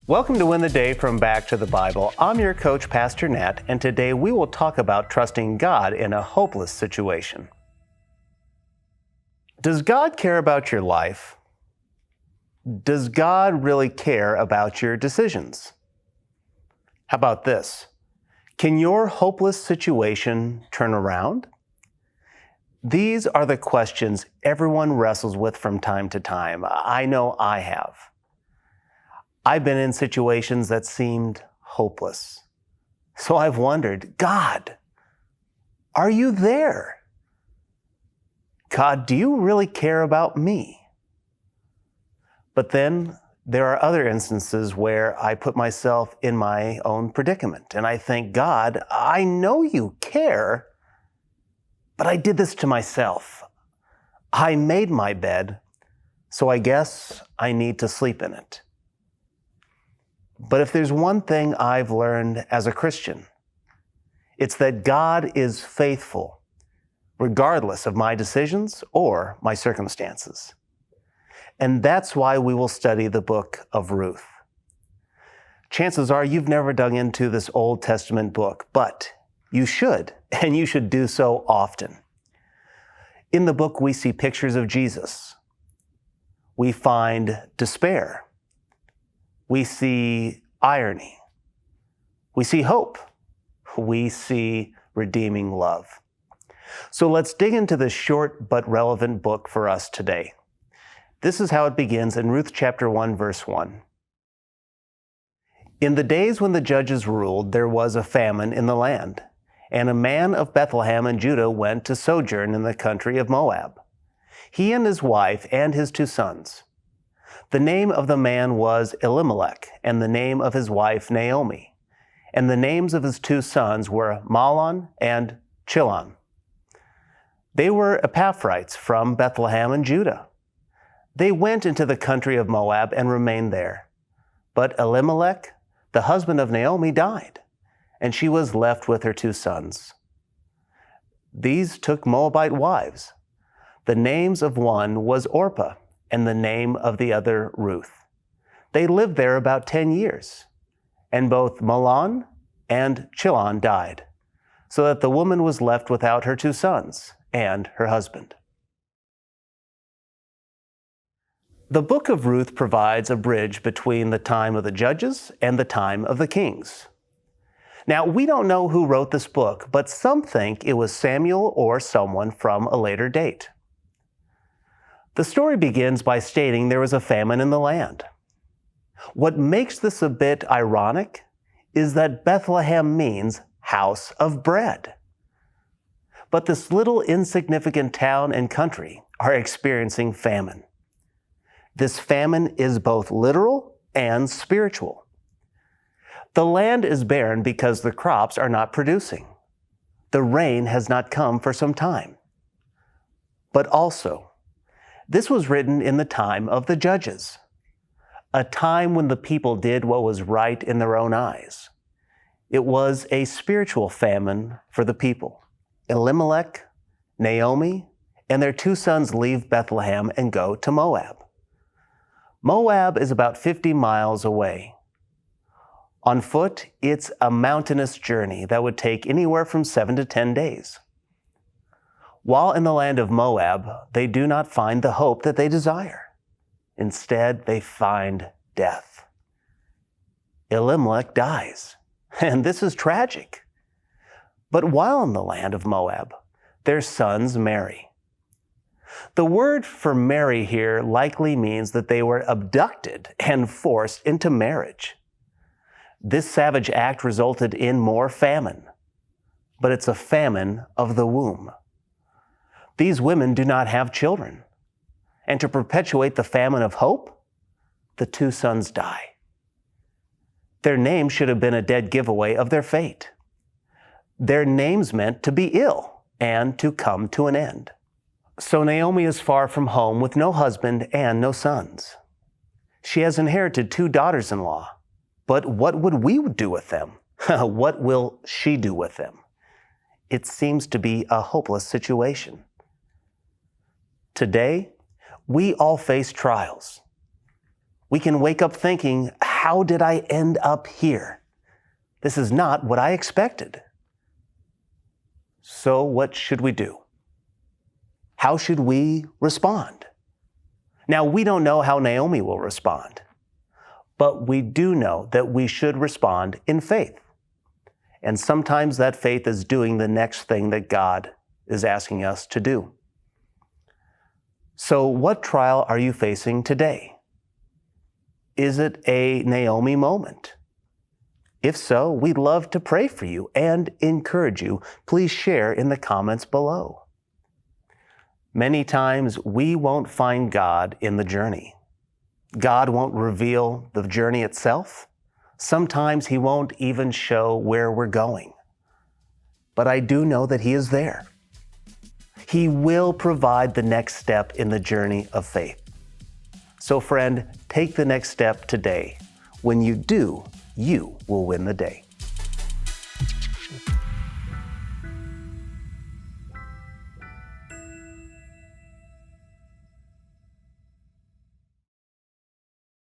Welcome to Win the Day from Back to the Bible. I'm your coach, Pastor Nat, and today we will talk about trusting God in a hopeless situation. Does God care about your life? Does God really care about your decisions? How about this? Can your hopeless situation turn around? These are the questions everyone wrestles with from time to time. I know I have. I've been in situations that seemed hopeless. So I've wondered, God, are you there? God, do you really care about me? But then there are other instances where I put myself in my own predicament and I think, God, I know you care, but I did this to myself. I made my bed, so I guess I need to sleep in it. But if there's one thing I've learned as a Christian, it's that God is faithful, regardless of my decisions or my circumstances. And that's why we will study the book of Ruth. Chances are you've never dug into this Old Testament book, but you should, and you should do so often. In the book, we see pictures of Jesus. We find despair. We see irony. We see hope. We see redeeming love. So let's dig into this short but relevant book for us today. This is how it begins in Ruth chapter 1, verse 1. In the days when the judges ruled, there was a famine in the land, and a man of Bethlehem in Judah went to sojourn in the country of Moab, he and his wife and his 2 sons. The name of the man was Elimelech, and the name of his wife Naomi, and the names of his 2 sons were Mahlon and Chilion. They were Epaphraites from Bethlehem in Judah. They went into the country of Moab and remained there. But Elimelech, the husband of Naomi, died, and she was left with her 2 sons. These took Moabite wives. The names of one was Orpah, and the name of the other Ruth. They lived there about 10 years, and both Mahlon and Chilion died, so that the woman was left without her 2 sons and her husband. The book of Ruth provides a bridge between the time of the judges and the time of the kings. Now, we don't know who wrote this book, but some think it was Samuel or someone from a later date. The story begins by stating there was a famine in the land. What makes this a bit ironic is that Bethlehem means house of bread. But this little insignificant town and country are experiencing famine. This famine is both literal and spiritual. The land is barren because the crops are not producing. The rain has not come for some time. But also, this was written in the time of the judges, a time when the people did what was right in their own eyes. It was a spiritual famine for the people. Elimelech, Naomi, and their 2 sons leave Bethlehem and go to Moab. Moab is about 50 miles away. On foot, it's a mountainous journey that would take anywhere from 7 to 10 days. While in the land of Moab, they do not find the hope that they desire. Instead, they find death. Elimelech dies, and this is tragic. But while in the land of Moab, their sons marry. The word for marry here likely means that they were abducted and forced into marriage. This savage act resulted in more famine, but it's a famine of the womb. These women do not have children. And to perpetuate the famine of hope, the 2 sons die. Their names should have been a dead giveaway of their fate. Their names meant to be ill and to come to an end. So Naomi is far from home with no husband and no sons. She has inherited 2 daughters-in-law. But what would we do with them? What will she do with them? It seems to be a hopeless situation. Today, we all face trials. We can wake up thinking, how did I end up here? This is not what I expected. So what should we do? How should we respond? Now, we don't know how Naomi will respond, but we do know that we should respond in faith. And sometimes that faith is doing the next thing that God is asking us to do. So what trial are you facing today? Is it a Naomi moment? If so, we'd love to pray for you and encourage you. Please share in the comments below. Many times we won't find God in the journey. God won't reveal the journey itself. Sometimes He won't even show where we're going. But I do know that He is there. He will provide the next step in the journey of faith. So friend, take the next step today. When you do, you will win the day.